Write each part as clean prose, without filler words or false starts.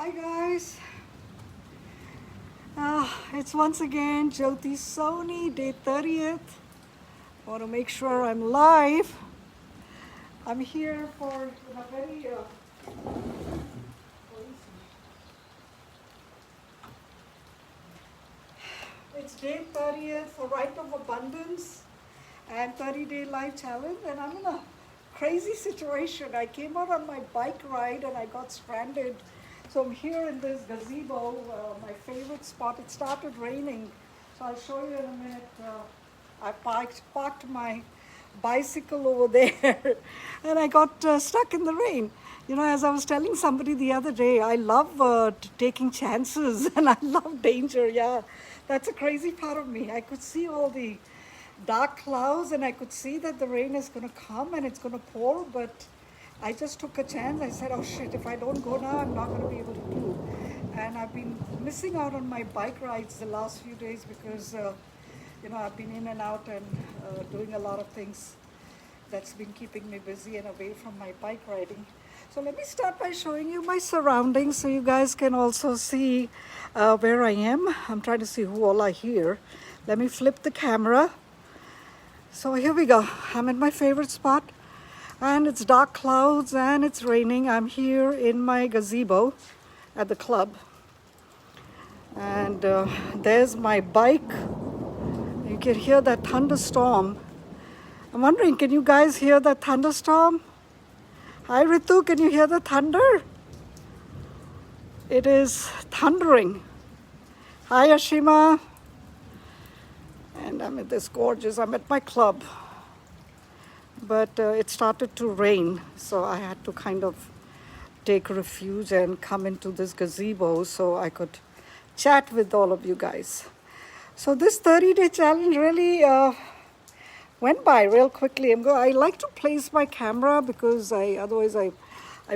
Hi guys, it's once again Jyoti Sony, day 30th. Want to make sure I'm live. I'm here for a very it's day 30th for Right of Abundance and 30-day life challenge, and I'm in a crazy situation. I came out on my bike ride and I got stranded. So I'm here in this gazebo, my favorite spot. It started raining, so I'll show you in a minute. I parked my bicycle over there and I got stuck in the rain. You know, as I was telling somebody the other day, I love taking chances and I love danger. Yeah, that's a crazy part of me. I could see all the dark clouds and I could see that the rain is going to come and it's going to pour, but I just took a chance. I said, oh shit, if I don't go now, I'm not going to be able to do. And I've been missing out on my bike rides the last few days because, I've been in and out and doing a lot of things that's been keeping me busy and away from my bike riding. So let me start by showing you my surroundings so you guys can also see where I am. I'm trying to see who all are here. Let me flip the camera. So here we go. I'm in my favorite spot and it's dark clouds and it's raining. I'm here in my gazebo at the club. And there's my bike. You can hear that thunderstorm. I'm wondering, can you guys hear that thunderstorm? Hi Ritu, can you hear the thunder? It is thundering. Hi Ashima. And I'm at my club. But it started to rain, so I had to kind of take refuge and come into this gazebo so I could chat with all of you guys. So this 30-day challenge really went by real quickly. I like to place my camera because otherwise I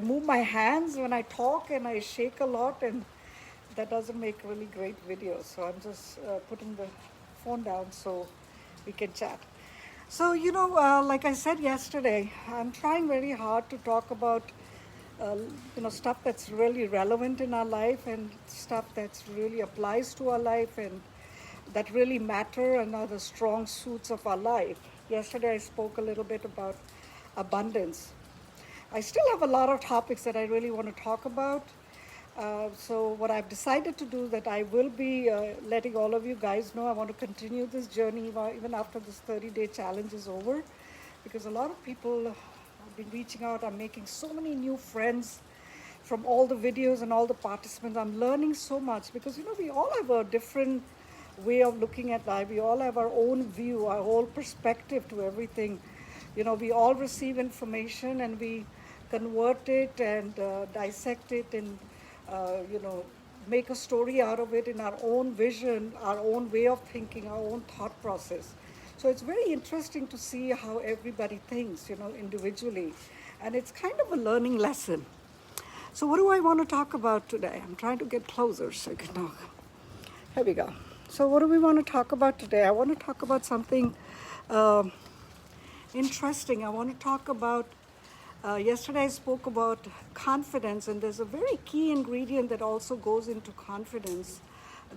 move my hands when I talk and I shake a lot, and that doesn't make really great videos. So I'm just putting the phone down so we can chat. So, like I said yesterday, I'm trying very hard to talk about, stuff that's really relevant in our life and stuff that's really applies to our life and that really matter and are the strong suits of our life. Yesterday, I spoke a little bit about abundance. I still have a lot of topics that I really want to talk about. So what I've decided to do is that I will be letting all of you guys know I want to continue this journey even after this 30-day challenge is over, because a lot of people have been reaching out. I'm making so many new friends from all the videos and all the participants. I'm learning so much because, we all have a different way of looking at life. We all have our own view, our whole perspective to everything. We all receive information and we convert it and dissect it and make a story out of it in our own vision, our own way of thinking, our own thought process. So it's very interesting to see how everybody thinks, individually. And it's kind of a learning lesson. So what do I want to talk about today? I'm trying to get closer so I can talk. Here we go. So what do we want to talk about today? I want to talk about something interesting. I want to talk about yesterday I spoke about confidence, and there's a very key ingredient that also goes into confidence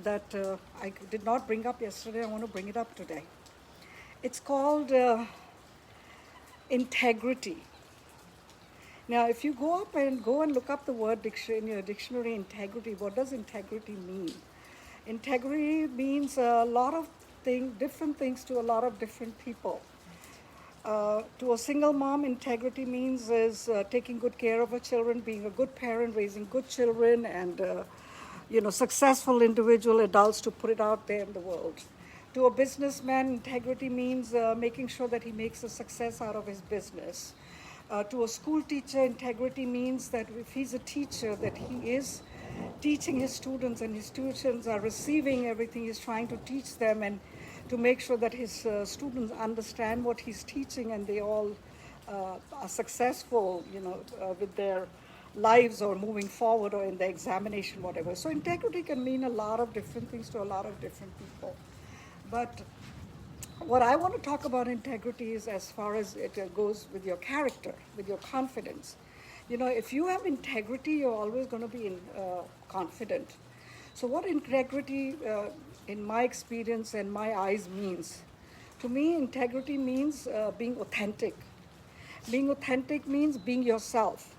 that I did not bring up yesterday. I want to bring it up today. It's called integrity. Now, if you go and look up the word in your dictionary, integrity, what does integrity mean? Integrity means a lot of different things to a lot of different people. To a single mom, integrity means taking good care of her children, being a good parent, raising good children, and successful individual adults to put it out there in the world. To a businessman, integrity means making sure that he makes a success out of his business. To a school teacher, integrity means that if he's a teacher, that he is teaching his students and his students are receiving everything he's trying to teach them, and to make sure that his students understand what he's teaching and they all are successful, with their lives or moving forward or in the examination, whatever. So integrity can mean a lot of different things to a lot of different people. But what I want to talk about integrity is as far as it goes with your character, with your confidence. You know, if you have integrity, you're always going to be confident. So, what integrity, in my experience and my eyes, means to me, integrity means being authentic. Being authentic means being yourself,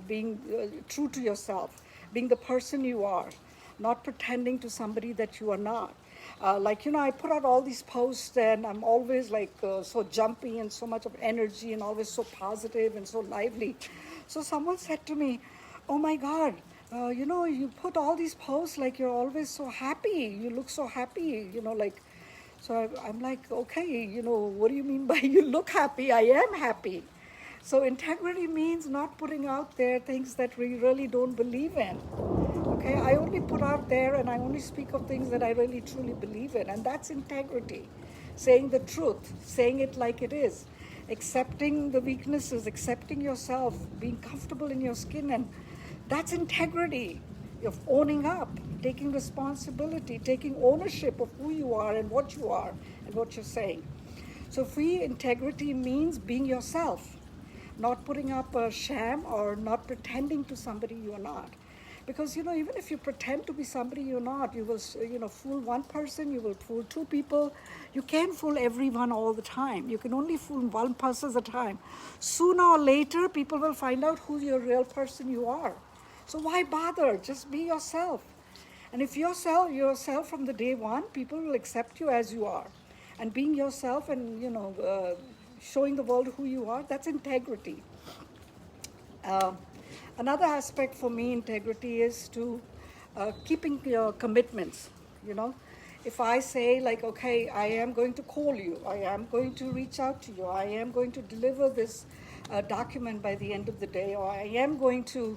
being true to yourself, being the person you are, not pretending to somebody that you are not. Like, you know, I put out all these posts and I'm always like so jumpy and so much of energy and always so positive and so lively. So someone said to me, "Oh my God, you know, you put all these posts like you're always so happy. You look so happy, you know, like." So I'm like, okay, you know, what do you mean by you look happy? I am happy. So integrity means not putting out there things that we really don't believe in. Okay, I only put out there and I only speak of things that I really truly believe in, and that's integrity. Saying the truth, saying it like it is, accepting the weaknesses, accepting yourself, being comfortable in your skin, and that's integrity. Of owning up, taking responsibility, taking ownership of who you are and what you're saying. So free integrity means being yourself, not putting up a sham or not pretending to somebody you're not. Because, you know, even if you pretend to be somebody you're not, you will, you know, fool one person, you will fool two people. You can't fool everyone all the time. You can only fool one person at a time. Sooner or later, people will find out who your real person you are. So why bother? Just be yourself. And if you're yourself from the day one, people will accept you as you are. And being yourself and, you know, showing the world who you are, that's integrity. Uh, Another aspect for me, integrity, is to keeping your commitments. You know, if I say like, okay, I am going to call you, I am going to reach out to you, I am going to deliver this document by the end of the day, or I am going to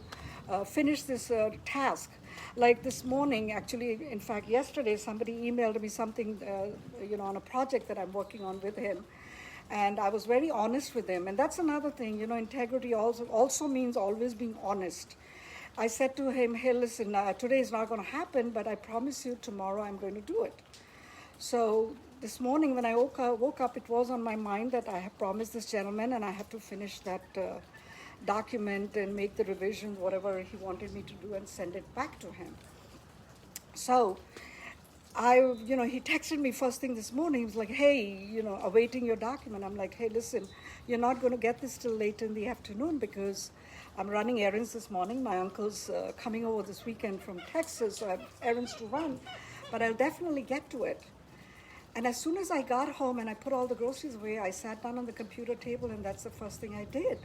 finish this task. Like this morning, actually, in fact, yesterday, somebody emailed me something, you know, on a project that I'm working on with him. And I was very honest with him. And that's another thing, you know, integrity also means always being honest. I said to him, hey, listen, today is not going to happen, but I promise you tomorrow I'm going to do it. So this morning when I woke up, it was on my mind that I have promised this gentleman and I have to finish that document and make the revisions, whatever he wanted me to do, and send it back to him. So you know, he texted me first thing this morning. He was like, hey, you know, awaiting your document. I'm like, hey, listen, you're not going to get this till late in the afternoon because I'm running errands this morning. My uncle's coming over this weekend from Texas, so I have errands to run, but I'll definitely get to it. And as soon as I got home and I put all the groceries away, I sat down on the computer table and that's the first thing I did.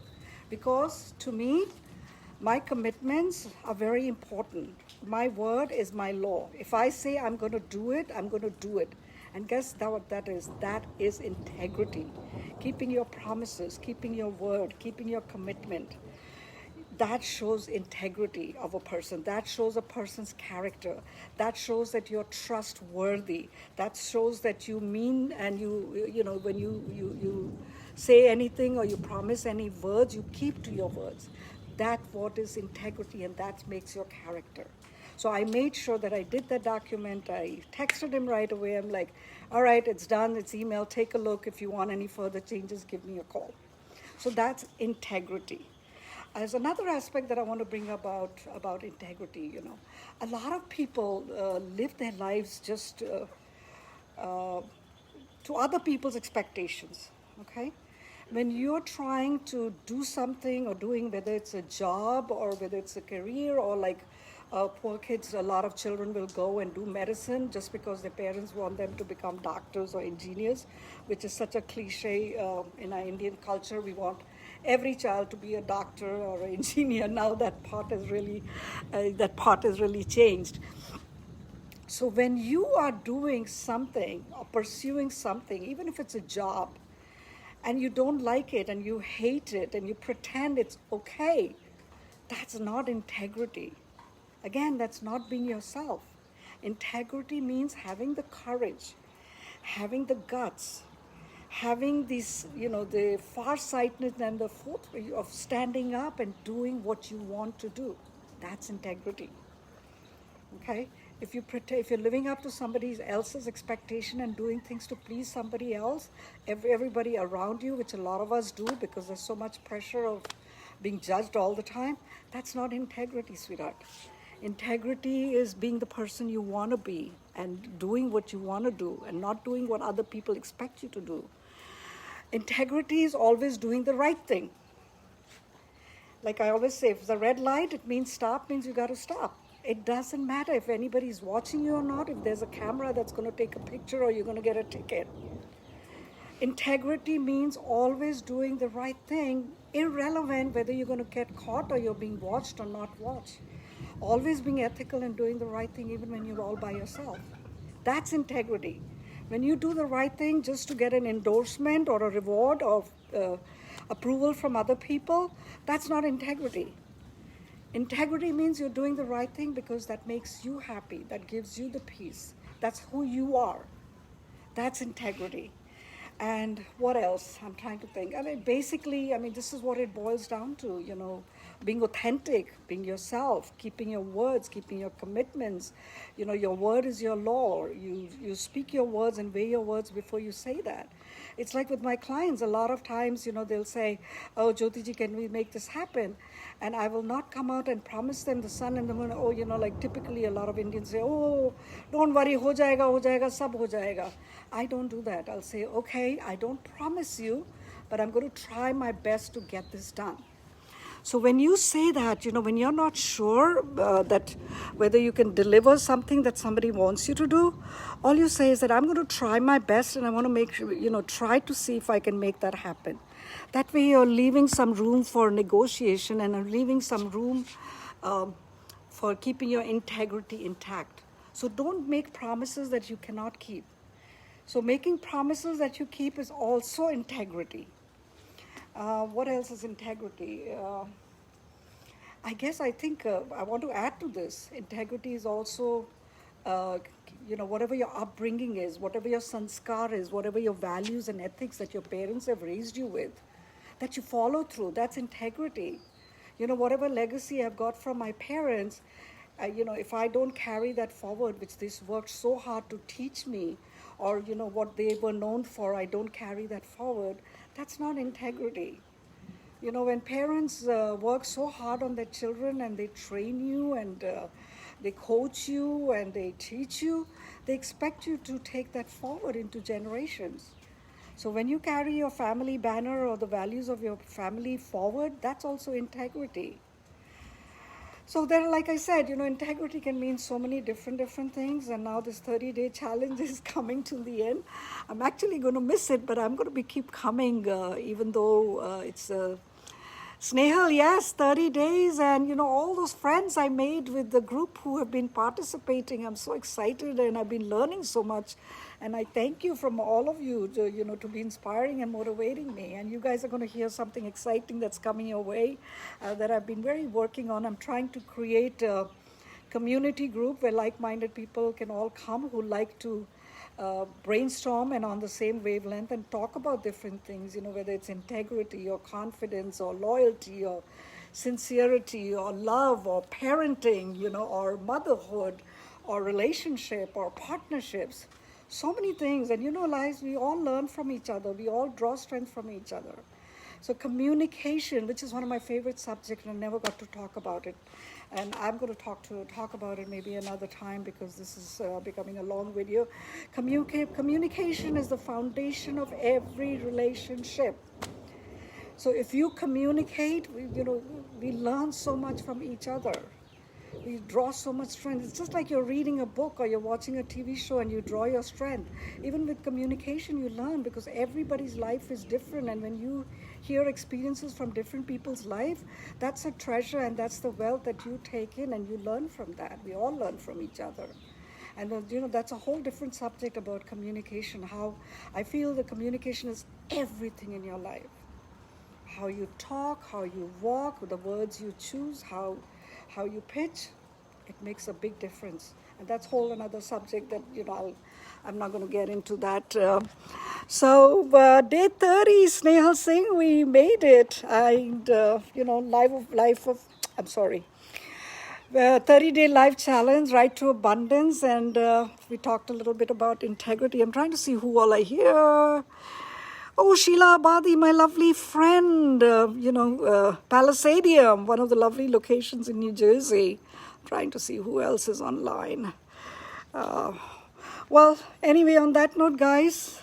Because to me, my commitments are very important. My word is my law. If I say I'm going to do it, I'm going to do it. And guess what that is? That is integrity. Keeping your promises, keeping your word, keeping your commitment. That shows integrity of a person. That shows a person's character. That shows that you're trustworthy. That shows that you mean, and you know, when you say anything or you promise any words, you keep to your words. That's what is integrity, and that makes your character. So I made sure that I did that document. I texted him right away. I'm like, all right, it's done. It's emailed. Take a look. If you want any further changes, give me a call. So that's integrity. As another aspect that I want to bring about integrity, you know, a lot of people live their lives just to other people's expectations. Okay, when you're trying to do something or doing, whether it's a job or whether it's a career, or like poor kids, a lot of children will go and do medicine just because their parents want them to become doctors or engineers, which is such a cliche in our Indian culture. We want every child to be a doctor or an engineer. Now that part has really changed. So when you are doing something or pursuing something, even if it's a job, and you don't like it and you hate it and you pretend it's okay, that's not integrity. Again, that's not being yourself. Integrity means having the courage, having the guts, having this, you know, the farsightedness and the fortitude of standing up and doing what you want to do. That's integrity. Okay? If you're living up to somebody else's expectation and doing things to please somebody else, everybody around you, which a lot of us do because there's so much pressure of being judged all the time. That's not integrity, sweetheart. Integrity is being the person you want to be and doing what you want to do and not doing what other people expect you to do. Integrity is always doing the right thing. Like I always say, if it's a red light, it means stop, means you got to stop. It doesn't matter if anybody's watching you or not, if there's a camera that's going to take a picture or you're going to get a ticket. Integrity means always doing the right thing, irrelevant whether you're going to get caught or you're being watched or not watched. Always being ethical and doing the right thing even when you're all by yourself. That's integrity. When you do the right thing just to get an endorsement or a reward or approval from other people, that's not integrity. Integrity means you're doing the right thing because that makes you happy, that gives you the peace. That's who you are. That's integrity. And what else? I'm trying to think. Basically, this is what it boils down to, being authentic, being yourself, keeping your words, keeping your commitments. Your word is your law. You speak your words and weigh your words before you say that. It's like with my clients, a lot of times, they'll say, oh, Jyoti ji, can we make this happen? And I will not come out and promise them the sun and the moon. Oh, like typically a lot of Indians say, oh, don't worry, ho jayega, sab ho jayega. I don't do that. I'll say, okay, I don't promise you, but I'm going to try my best to get this done. So when you say that, when you're not sure that whether you can deliver something that somebody wants you to do, all you say is that I'm going to try my best and I want to make sure, try to see if I can make that happen. That way you're leaving some room for negotiation and leaving some room for keeping your integrity intact. So don't make promises that you cannot keep. So making promises that you keep is also integrity. What else is integrity? I think I want to add to this. Integrity is also, whatever your upbringing is, whatever your sanskar is, whatever your values and ethics that your parents have raised you with, that you follow through, that's integrity. Whatever legacy I've got from my parents, if I don't carry that forward, which they worked so hard to teach me, or, what they were known for, I don't carry that forward, that's not integrity. When parents work so hard on their children and they train you and they coach you and they teach you, they expect you to take that forward into generations. So when you carry your family banner or the values of your family forward, that's also integrity. So there, like I said, integrity can mean so many different things. And now this 30-day challenge is coming to the end. I'm actually going to miss it, but I'm going to keep coming, even though it's Snehal, yes, 30 days. And, all those friends I made with the group who have been participating, I'm so excited and I've been learning so much. And I thank you from all of you, to be inspiring and motivating me. And you guys are going to hear something exciting that's coming your way that I've been very working on. I'm trying to create a community group where like-minded people can all come who like to brainstorm and on the same wavelength and talk about different things, whether it's integrity or confidence or loyalty or sincerity or love or parenting, or motherhood or relationship or partnerships. So many things. And Lies, we all learn from each other. We all draw strength from each other. So communication, which is one of my favorite subjects, and I never got to talk about it. And I'm going to talk about it maybe another time because this is becoming a long video. Communication is the foundation of every relationship. So if you communicate, we learn so much from each other. We draw so much strength. It's just like you're reading a book or you're watching a TV show and you draw your strength. Even with communication, you learn because everybody's life is different. And when you hear experiences from different people's life, that's a treasure and that's the wealth that you take in and you learn from that. We all learn from each other. And that's a whole different subject about communication, how I feel the communication is everything in your life. How you talk, how you walk, the words you choose, how you pitch, it makes a big difference. And that's whole another subject that, I'm not going to get into that. So day 30, Snehal Singh, we made it. And, 30-day life challenge, Right to Abundance. And we talked a little bit about integrity. I'm trying to see who all are here. Oh, Sheila Abadi, my lovely friend, Palisadium, one of the lovely locations in New Jersey. Trying to see who else is online. Well, anyway, on that note, guys,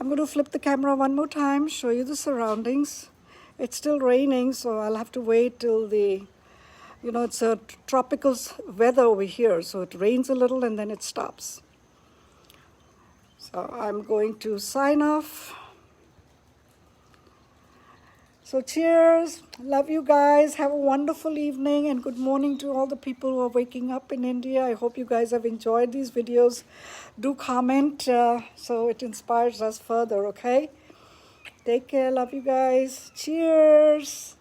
I'm going to flip the camera one more time, show you the surroundings. It's still raining, so I'll have to wait till it's a tropical weather over here, so it rains a little and then it stops. So I'm going to sign off. So cheers, love you guys, have a wonderful evening, and good morning to all the people who are waking up in India. I hope you guys have enjoyed these videos. Do comment so it inspires us further, okay? Take care, love you guys, cheers.